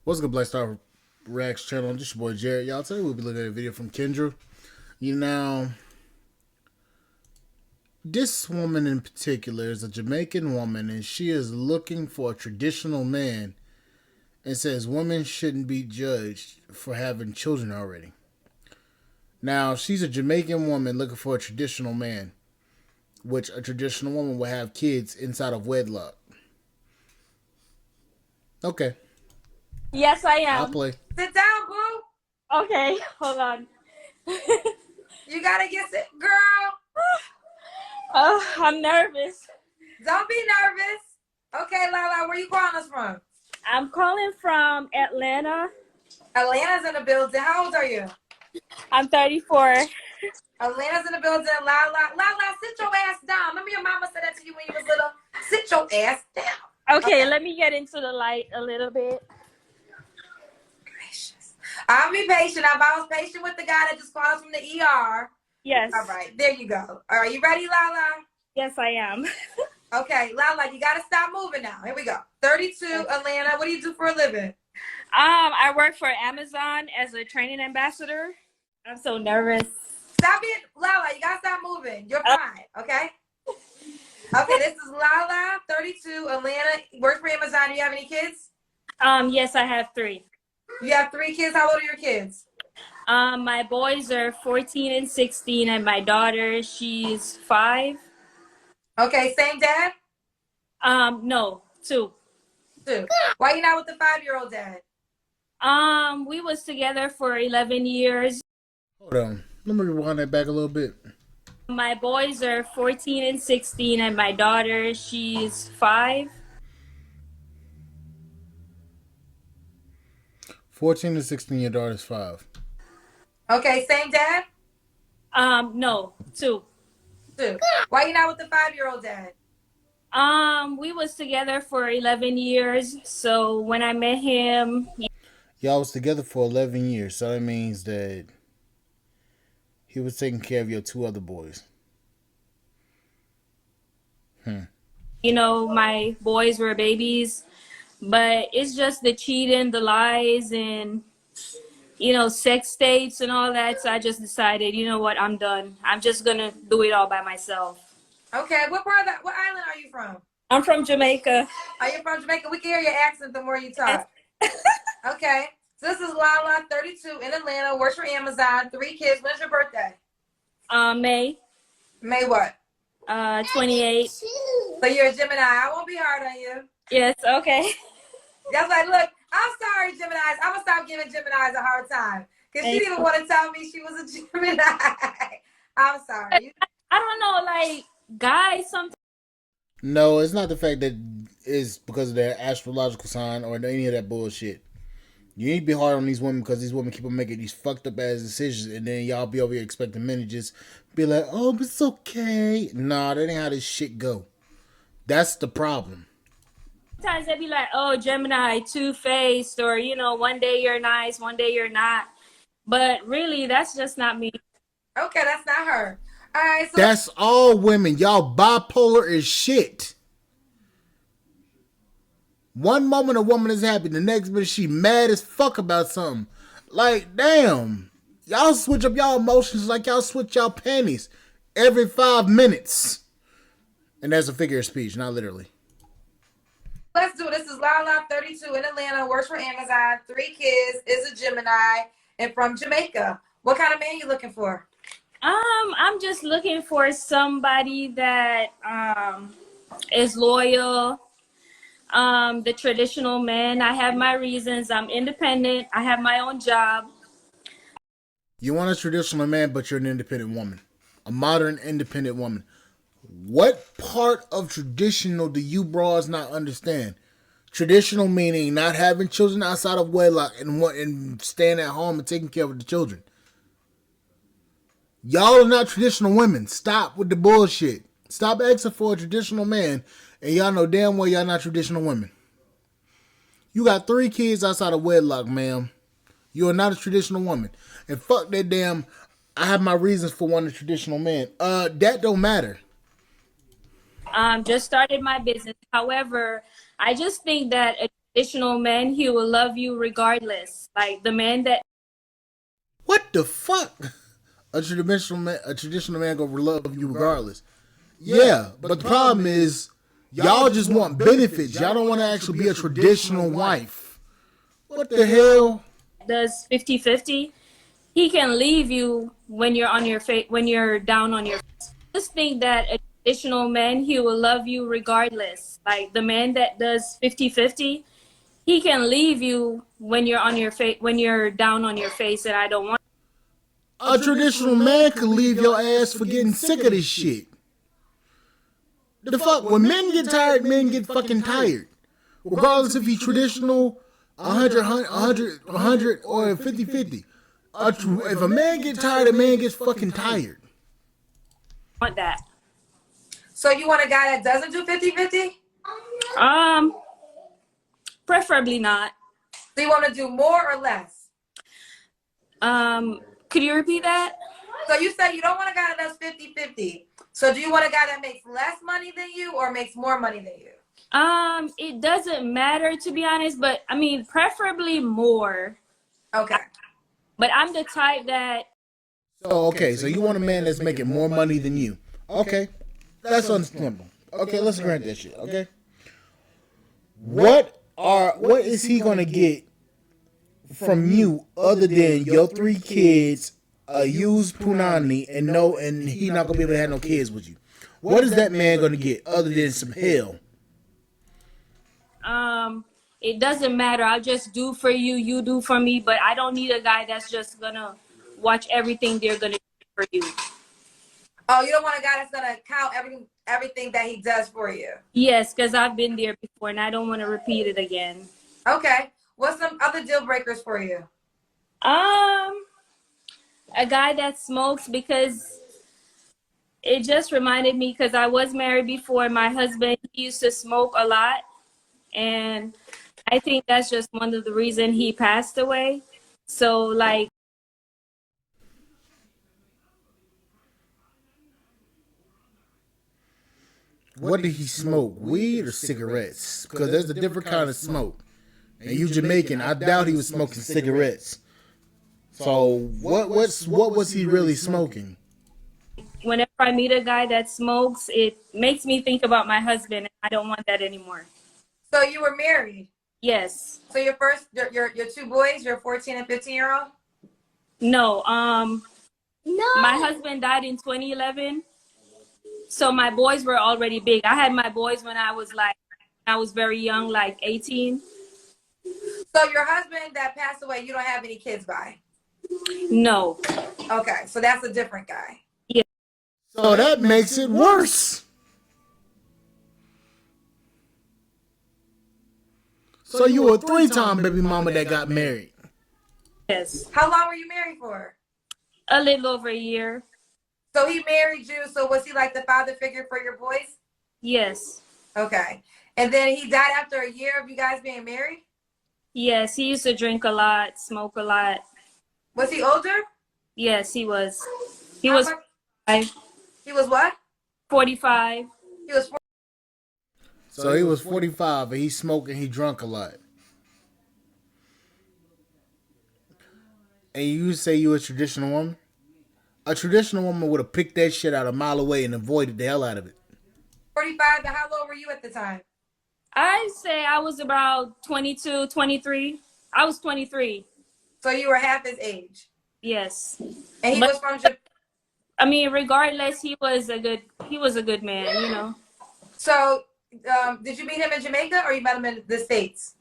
What's good, Black Star Reacts channel? This your boy Jared. Y'all, today we'll be looking at a video from Kendra. You know, this woman in particular is a Jamaican woman, and she is looking for a traditional man and says women shouldn't be judged for having children already. Now, she's a Jamaican woman looking for a traditional man, which a traditional woman will have kids inside of wedlock. Okay, Yes, I I'll am. play. Sit down, boo. Okay, hold on. You gotta get sit, girl. I'm nervous. Don't be nervous. Okay, Lala, where you calling us from? I'm calling from Atlanta. Atlanta's in the building. How old are you? I'm 34. Atlanta's in the building. Lala, sit your ass down. Remember your mama said that to you when you was little? Sit your ass down. Okay, let me get into the light a little bit. Gracious. I'll be patient. I was patient with the guy that just called us from the ER. Yes. All right, there you go. Are you ready, Lala? Yes, I am. Okay, Lala, you gotta stop moving now. Here we go. 32, Atlanta. What do you do for a living? I work for Amazon as a training ambassador. I'm so nervous. Stop it, Lala. You gotta stop moving. You're fine, okay? Okay, this is Lala, 32, Atlanta. Works for Amazon. Do you have any kids? Yes, I have 3. You have 3 kids. How old are your kids? My boys are 14 and 16, and my daughter, she's 5. Okay, same dad? No, 2. 2. Why you not with the 5-year-old dad? We was together for 11 years. Hold on. Let me rewind that back a little bit. My boys are 14 and 16, and my daughter, she's 5. 14 to 16, your daughter's 5. Okay, same dad? No, 2. 2. Why you not with the 5-year-old dad? We was together for 11 years. So when I met him, Y'all was together for 11 years, so that means that he was taking care of your 2 other boys. my boys were babies, but it's just the cheating, the lies, and sex tapes and all that. So I just decided, you know what, I'm done. I'm just gonna do it all by myself. Okay, what island are you from? I'm from Jamaica. Are you from Jamaica? We can hear your accent the more you talk. Okay, so this is Lala, 32, in Atlanta, works for Amazon, 3 kids. When's your birthday? May May what? 28. So you're a Gemini. I won't be hard on you. Yes, okay. That's like, look, I'm sorry, Geminis. I'm gonna stop giving Geminis a hard time because she didn't even want to tell me she was a Gemini. I'm sorry. I don't know, like guys sometimes. No, it's not the fact that it's because of their astrological sign or any of that bullshit. You need to be hard on these women because these women keep on making these fucked up ass decisions, and then y'all be over here expecting men to just be like, "Oh, it's okay." Nah, that ain't how this shit go. That's the problem. Sometimes they be like, "Oh, Gemini, two-faced," or one day you're nice, one day you're not. But really, that's just not me. Okay, that's not her. All right, so That's all women. Y'all bipolar as shit. One moment a woman is happy, the next minute she mad as fuck about something. Like, damn. Y'all switch up y'all emotions like y'all switch y'all panties every 5 minutes. And that's a figure of speech, not literally. let's do it. This is Lala, 32, in Atlanta, works for Amazon, 3 kids, is a Gemini, and from Jamaica. What kind of man you looking for? I'm just looking for somebody that is loyal. The traditional man. I have my reasons. I'm independent. I have my own job. You want a traditional man, but you're an independent woman. A modern independent woman. What part of traditional do you bras not understand? Traditional meaning not having children outside of wedlock and staying at home and taking care of the children. Y'all are not traditional women. Stop with the bullshit. Stop asking for a traditional man, and y'all know damn well y'all not traditional women. You got 3 kids outside of wedlock, ma'am. You are not a traditional woman. And fuck that damn, I have my reasons for wanting a traditional man. That don't matter. Just started my business. However, I just think that a traditional man, he will love you regardless. Like the man that What the fuck? A traditional man gonna love you regardless. Yeah, but the problem is y'all just want benefits. Y'all don't want to actually be a traditional wife. What the hell? does 50-50, he can leave you when you're on your face, when you're down on your face. Just think that a traditional man, he will love you regardless. Like the man that does 50-50, he can leave you when you're on your face, when you're down on your face, and I don't want. A traditional man could leave your ass for getting sick of this shit. The fuck? When men get tired, men get fucking tired. Regardless if he's traditional, 100, or 50-50. If a man get tired, a man gets fucking tired. Want that. So you want a guy that doesn't do 50-50? Preferably not. So you want to do more or less? Could you repeat that? So you said you don't want a guy that does 50-50. So do you want a guy that makes less money than you or makes more money than you? It doesn't matter, to be honest, but I mean, preferably more. Okay. But I'm the type that So you want a man that's making more money than you. Okay. That's understandable. Okay, let's grant that shit, okay? What is he gonna get from you other than your 3 kids, a used punani, and he not gonna be able to have no kids with you? What is that man gonna get other than some hell? it doesn't matter. I'll just do for you, you do for me, but I don't need a guy that's just gonna watch everything they're gonna do for you. Oh, you don't want a guy that's gonna count everything that he does for you. Yes, because I've been there before and I don't want to repeat it again. Okay. What's some other deal breakers for you? A guy that smokes, because it just reminded me, because I was married before. My husband, he used to smoke a lot, and I think that's just one of the reasons he passed away. So like, What did he smoke? Weed or cigarettes? Because there's a different kind of smoke. And you Jamaican, I doubt he was smoking cigarettes. So what was he really smoking? whenever I meet a guy that smokes, it makes me think about my husband, and I don't want that anymore. So you were married. Yes. So your two boys, your 14 and 15-year-old? No. No. My husband died in 2011. So my boys were already big. I had my boys when I was very young, like 18. So your husband that passed away, you don't have any kids by? No. Okay, so that's a different guy. So that makes it worse. So you were a 3-time baby mama that got married. Yes. How long were you married for? A little over a year. So he married you, so was he like the father figure for your boys? Yes. Okay. And then he died after a year of you guys being married? Yes, he used to drink a lot, smoke a lot. Was he older? Yes, he was. He How was much- 45. He was what? 45. He was 40. So he was 45 and he smoked and he drunk a lot. And you say you a traditional woman? A traditional woman would have picked that shit out a mile away and avoided the hell out of it. 45, and how old were you at the time? I'd say I was about 22, 23. I was 23. So you were half his age. Yes. And he But- was from Japan. I mean, regardless, he was a good man, you know. So did you meet him in Jamaica or you met him in the States?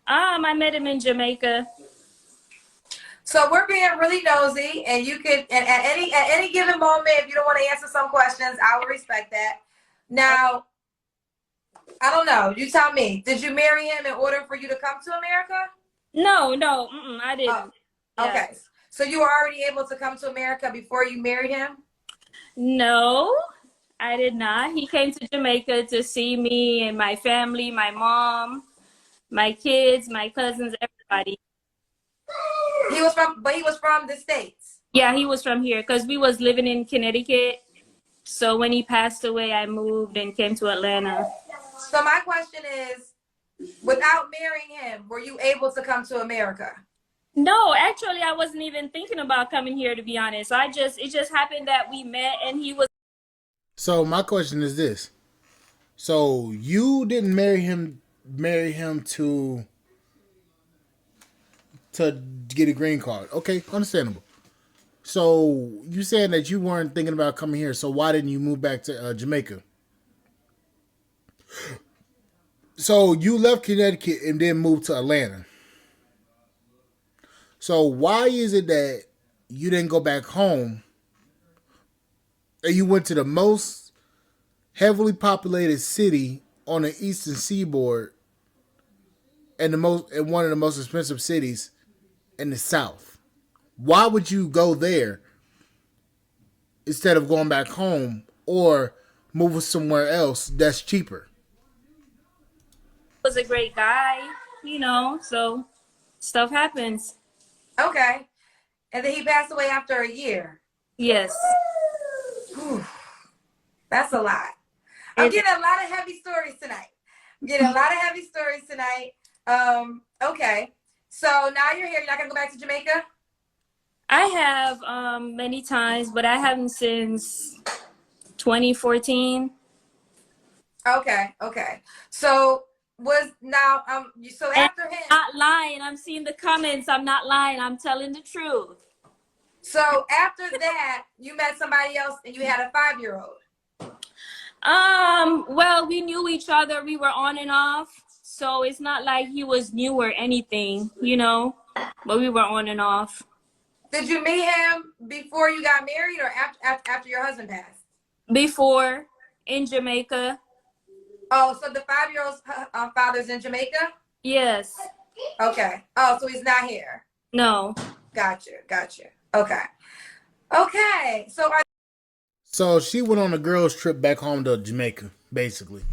I met him in Jamaica. So we're being really nosy, and you could, and at any given moment, if you don't want to answer some questions, I will respect that. Now, I don't know. You tell me. Did you marry him in order for you to come to America? No, I didn't. Oh, Yeah. okay. So you were already able to come to America before you married him? No, I did not. He came to Jamaica to see me and my family, my mom, my kids, my cousins, everybody. He was from the States. Yeah, he was from here because we was living in Connecticut. So when he passed away, I moved and came to Atlanta. So my question is, Without marrying him, were you able to come to America? No, actually, I wasn't even thinking about coming here, to be honest. It just happened that we met and he was. So my question is this: so you didn't marry him to get a green card? Okay, understandable. So you saying that you weren't thinking about coming here? So why didn't you move back to Jamaica? So you left Connecticut and then moved to Atlanta. So why is it that you didn't go back home and you went to the most heavily populated city on the eastern seaboard and one of the most expensive cities in the south? Why would you go there instead of going back home or moving somewhere else that's cheaper? Was a great guy, so stuff happens. Okay. And then he passed away after a year. Yes. Whew. That's a lot. I'm getting a lot of heavy stories tonight. Okay. So now you're here. You're not going to go back to Jamaica? I have many times, but I haven't since 2014. Okay. So so after him. I'm not lying. I'm seeing the comments. I'm not lying. I'm telling the truth. So after that, you met somebody else and you had a 5-year-old. Well, we knew each other. We were on and off. So it's not like he was new or anything, but we were on and off. Did you meet him before you got married or after your husband passed? Before, in Jamaica. Oh, so the 5-year-old's father's in Jamaica? Yes. Okay. Oh, so he's not here. No. Gotcha. Okay. So she went on a girls' trip back home to Jamaica, basically,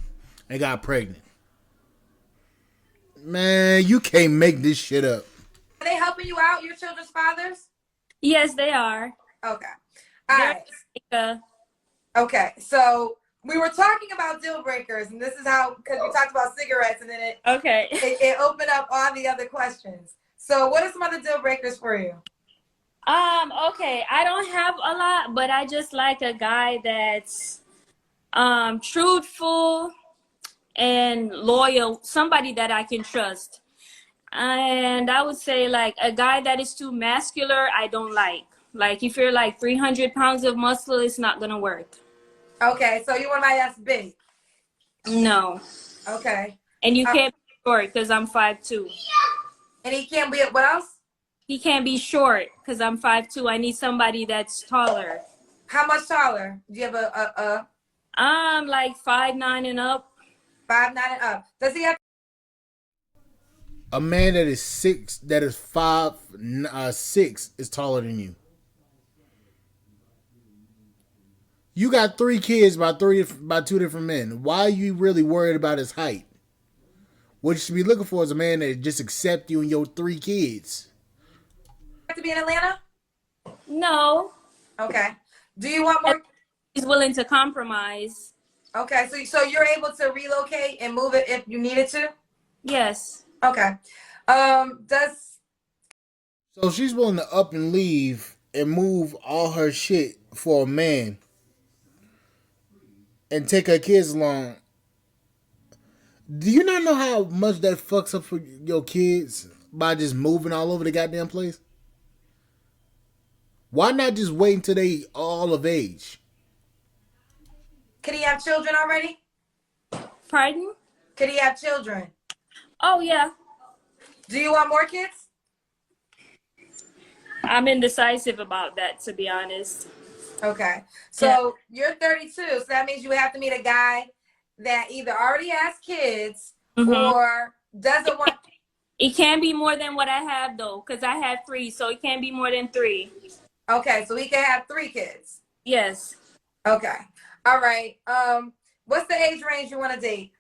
and got pregnant. Man, you can't make this shit up. Are they helping you out, your children's fathers? Yes, they are. Okay. All right. Okay. So we were talking about deal breakers, and this is how, because we talked about cigarettes, and then it opened up all the other questions. So what are some other deal breakers for you? Okay, I don't have a lot, but I just like a guy that's truthful and loyal, somebody that I can trust. And I would say like a guy that is too muscular, I don't like. Like if you're like 300 pounds of muscle, it's not gonna work. Okay, so you want somebody that's big? No. Okay. And you can't be short because I'm 5'2". And he can't be, what else? He can't be short because I'm 5'2". I need somebody that's taller. How much taller? Do you have like 5'9" and up. 5'9" and up. Does he have? A man that is 5'6" is taller than you. You got 3 kids by 2 different men. Why are you really worried about his height? What you should be looking for is a man that just accepts you and your 3 kids. To be in Atlanta? No. Okay. Do you want more? He's willing to compromise. Okay, so you're able to relocate and move it if you needed to? Yes. Okay. So she's willing to up and leave and move all her shit for a man and take her kids along. Do you not know how much that fucks up for your kids by just moving all over the goddamn place? Why not just wait until they all of age? Could he have children already? Pardon? Could he have children? Oh, yeah. Do you want more kids? I'm indecisive about that, to be honest. Okay. So you're 32, so that means you have to meet a guy that either already has kids or doesn't want. It can't be more than what I have, though, because I had 3, so it can't be more than 3. Okay, so he can have 3 kids. Yes. Okay. All right. What's the age range you want to date?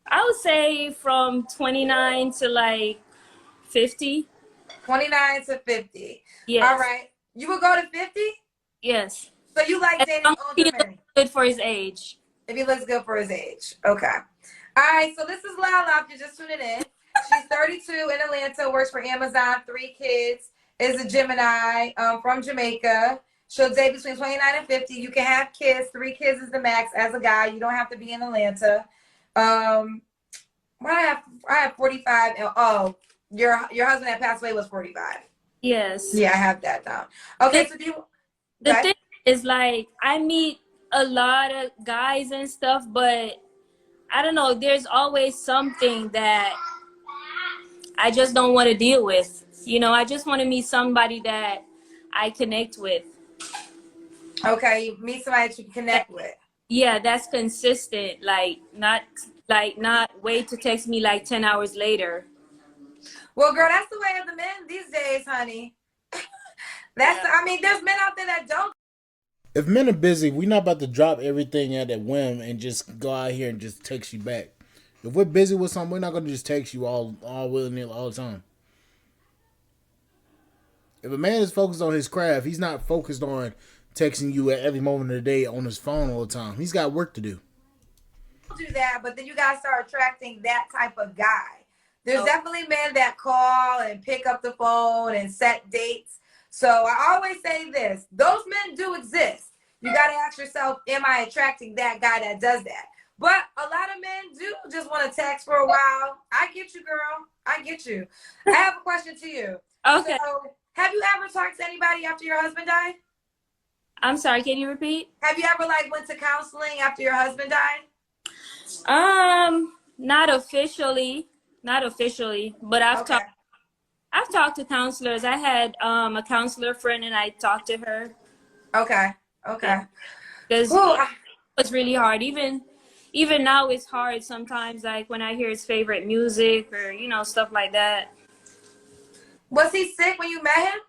I would say from 29 to like 50. 29 to 50. Yes. All right. You would go to 50? Yes. So you like dating older men? Good for his age. If he looks good for his age. Okay. All right, so this is Lala. If you're just tuning in, she's 32 in Atlanta, works for Amazon, 3 kids, is a Gemini, from Jamaica. She'll date between 29 and 50. You can have kids. 3 kids is the max as a guy. You don't have to be in Atlanta. Um, I have 45. Oh, your husband that passed away was 45. Yes. Yeah, I have that down. Okay, The, so do you? the Okay. thing is, like, I meet a lot of guys and stuff, but I don't know. There's always something that I just don't want to deal with. You know, I just want to meet somebody that I connect with. Okay, you meet somebody that you can connect with. Yeah, that's consistent. Not wait to text me like 10 hours later. Well, girl, that's the way of the men these days, honey. I mean, there's men out there that don't. If men are busy, we're not about to drop everything at a whim and just go out here and just text you back. If we're busy with something, we're not gonna just text you all willy-nilly all the time. If a man is focused on his craft, he's not focused on texting you at every moment of the day on his phone all the time. He's got work to do. Do that, but then you gotta start attracting that type of guy. There's definitely men that call and pick up the phone and set dates. So I always say this: those men do exist. You gotta ask yourself, am I attracting that guy that does that? But a lot of men do just want to text for a while. I get you, girl. I get you. I have a question to you. Okay. So, have you ever talked to anybody after your husband died? I'm sorry, can you repeat? Have you ever went to counseling after your husband died? Not officially. Not officially, but I've talked to counselors. I had a counselor friend and I talked to her. Okay. Okay. Because it was really hard. Even now it's hard sometimes, like when I hear his favorite music or, you know, stuff like that. Was he sick when you met him?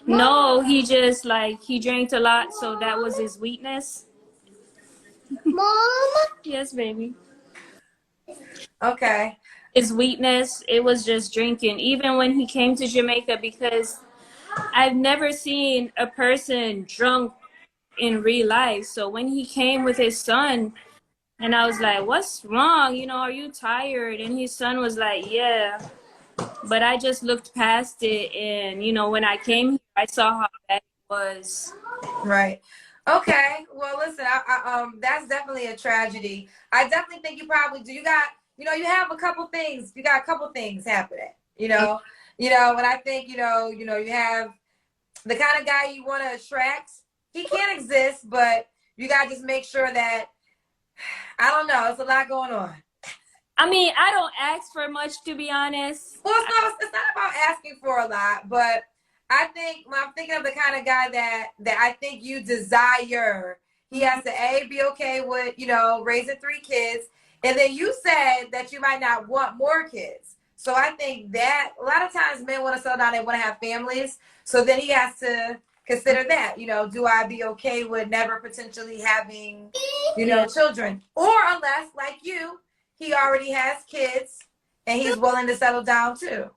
No, he just he drank a lot, so that was his weakness. Mom? Yes, baby. Okay. His weakness, it was just drinking. Even when he came to Jamaica, because I've never seen a person drunk in real life. So when he came with his son, and I was like, what's wrong? You know, are you tired? And his son was like, yeah. But I just looked past it. And, you know, when I came here, I saw how bad it was. Right. Okay. Well, listen, that's definitely a tragedy. I definitely think you probably do. You got, you have a couple things. You got a couple things happening, and I think, you have the kind of guy you want to attract. He can exist, but you got to just make sure that, I don't know, it's a lot going on. I mean, I don't ask for much, to be honest. Well, it's not about asking for a lot, but I think when I'm thinking of the kind of guy that I think you desire, he has to be okay with, raising 3 kids. And then you said that you might not want more kids. So I think that a lot of times men want to settle down, they want to have families. So then he has to consider that, do I be okay with never potentially having, children? Or unless, like you, he already has kids and he's willing to settle down too.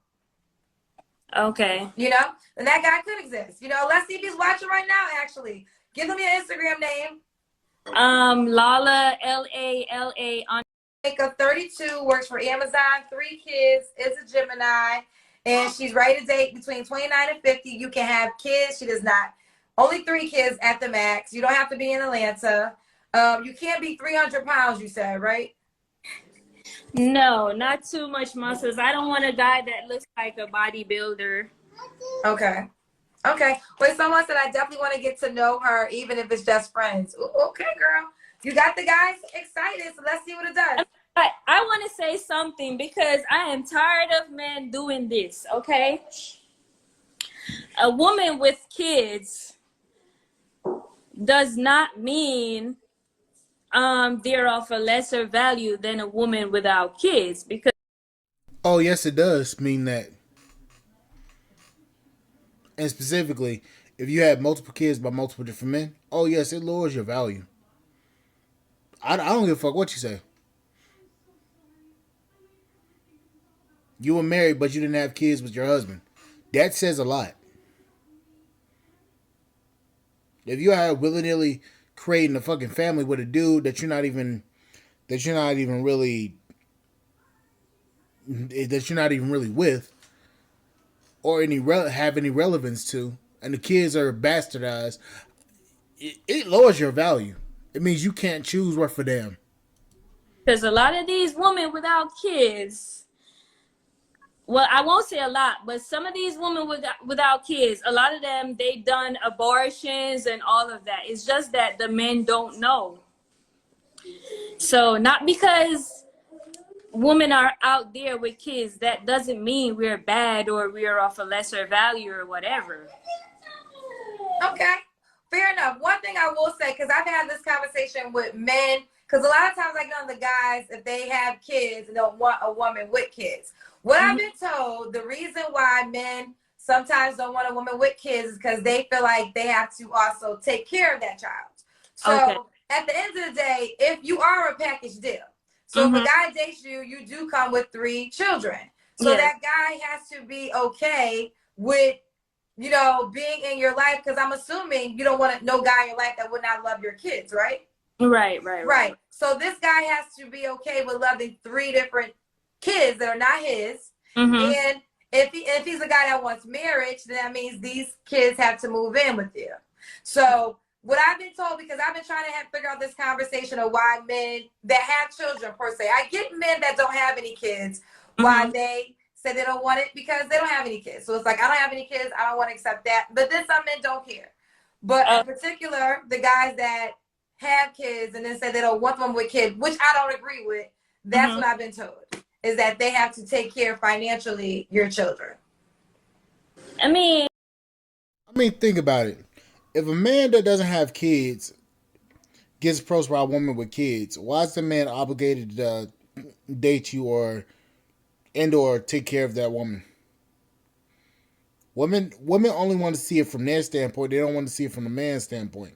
Okay. And that guy could exist. Let's see if he's watching right now, actually. Give him your Instagram name. Lala, Lala on 32, works for Amazon, 3 kids, is a Gemini, and she's ready to date between 29 and 50. You can have kids. She does not. Only 3 kids at the max. You don't have to be in Atlanta. You can't be 300 pounds, you said, right? No, not too much muscles. I don't want a guy that looks like a bodybuilder. Okay. Wait, someone said I definitely want to get to know her, even if it's just friends. Ooh, okay, girl. You got the guys excited, so let's see what it does. I want to say something because I am tired of men doing this, okay? A woman with kids does not mean they're of a lesser value than a woman without kids, because Oh, yes, it does mean that. And specifically, if you have multiple kids by multiple different men, oh, yes, it lowers your value. I don't give a fuck what you say. You were married, but you didn't have kids with your husband. That says a lot. If you are willy-nilly creating a fucking family with a dude that you're not even that you're not even really with, or have any relevance to, and the kids are bastardized, it lowers your value. It means you can't choose worth a damn. Because a lot of these women without kids, well, I won't say a lot, but some of these women without kids, a lot of them, they done abortions and all of that. It's just that the men don't know. So not because women are out there with kids, that doesn't mean we're bad or we're of a lesser value or whatever. Okay, fair enough. One thing I will say, because I've had this conversation with men, because a lot of times I get on the guys, if they have kids and don't want a woman with kids. What I've been told, the reason why men sometimes don't want a woman with kids is because they feel like they have to also take care of that child. So at the end of the day, if you are a package deal, so if a guy dates you, you do come with 3 children. So that guy has to be okay with, you know, being in your life, because I'm assuming you don't want no guy in your life that would not love your kids, right? Right. So this guy has to be okay with loving 3 different kids that are not his. And if he's a guy that wants marriage, then that means these kids have to move in with you. So what I've been told, because I've been trying to figure out this conversation of why men that have children per se, I get men that don't have any kids, why they say they don't want it, because they don't have any kids. So it's like, I don't have any kids, I don't want to accept that. But then some men don't care. But in particular, the guys that have kids and then say they don't want them with kids, which I don't agree with, that's what I've been told, is that they have to take care financially your children. I mean, think about it. If a man that doesn't have kids gets approached by a woman with kids, why is the man obligated to date you or take care of that woman? Women only want to see it from their standpoint. They don't want to see it from the man's standpoint.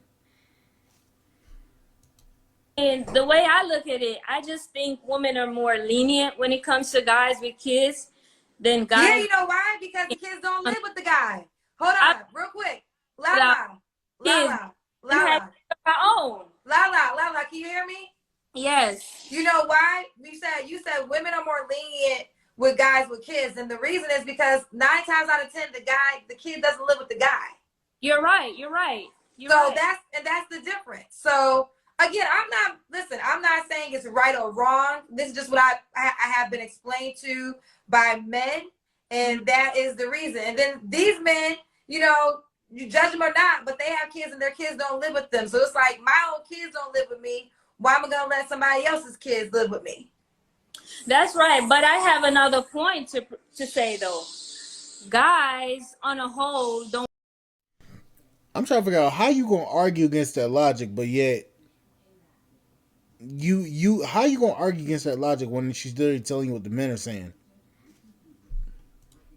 and the way I look at it, I just think women are more lenient when it comes to guys with kids than guys. Yeah, you know why? Because the kids don't live with the guy. Hold on, real quick. Lala. Our own. Lala, can you hear me? Yes. You know why? You said women are more lenient with guys with kids, and the reason is because 9 times out of 10, the kid doesn't live with the guy. You're right. That's the difference. So again, I'm not saying it's right or wrong. This is just what I have been explained to by men, and that is the reason. And then these men, you know, you judge them or not, but they have kids and their kids don't live with them. So it's like, my own kids don't live with me. Why am I gonna let somebody else's kids live with me? That's right. But I have another point to say though. Guys on a whole don't. I'm trying to figure out how you gonna argue against that logic, but yet how you gonna argue against that logic when she's literally telling you what the men are saying?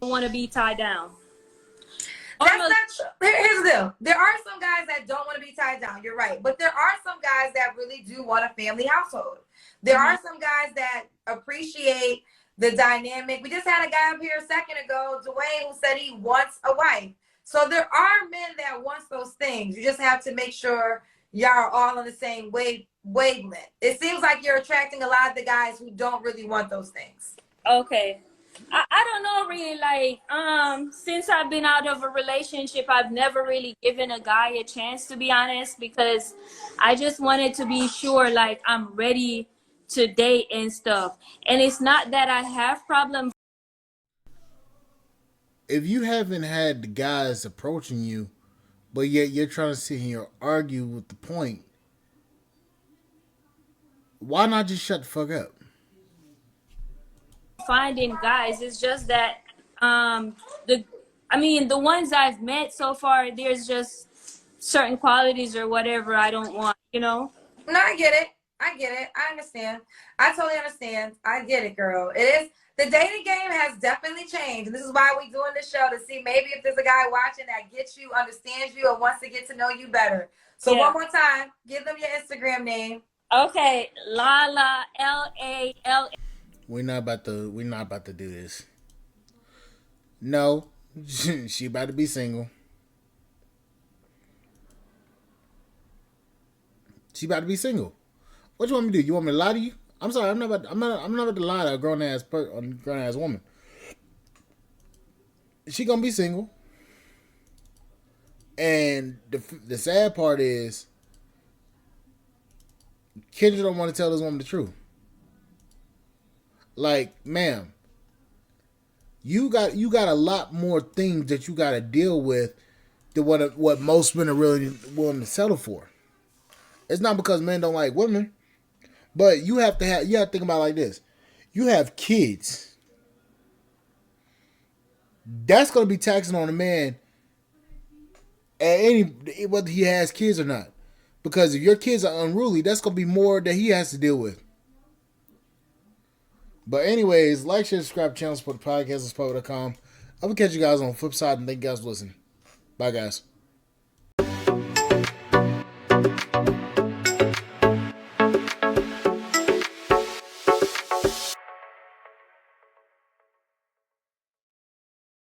Want to be tied down. That's not true. Here's the deal. There are some guys that don't want to be tied down. You're right. But there are some guys that really do want a family household. There are some guys that appreciate the dynamic. We just had a guy up here a second ago, Dwayne, who said he wants a wife. So there are men that want those things. You just have to make sure y'all are all on the same wavelength. It seems like you're attracting a lot of the guys who don't really want those things. Okay. I don't know really, like, since I've been out of a relationship, I've never really given a guy a chance, to be honest, because I just wanted to be sure, like, I'm ready to date and stuff. And it's not that I have problems. If you haven't had the guys approaching you, but yet you're trying to sit here and argue with the point, why not just shut the fuck up? Finding guys, it's just that the ones I've met so far, there's just certain qualities or whatever I don't want, you know. No, I get it. I understand. I totally understand. I get it, girl. It is, the dating game has definitely changed. This is why we're doing this show, to see maybe if there's a guy watching that gets you, understands you, or wants to get to know you better. So one more time, give them your Instagram name. Okay, Lala, Lala. We're not about to do this. No, she about to be single. She about to be single. What you want me to do? You want me to lie to you? I'm sorry. I'm not about to lie to a grown ass woman. She gonna be single, and the sad part is, Kendra don't want to tell this woman the truth. Like, ma'am, you got a lot more things that you got to deal with than what most men are really willing to settle for. It's not because men don't like women, but you have to think about it like this. You have kids. That's going to be taxing on a man at whether he has kids or not. Because if your kids are unruly, that's going to be more that he has to deal with. But anyways, like, share, subscribe to the channel, support the podcast, support.com. I will catch you guys on the flip side, and thank you guys for listening. Bye, guys.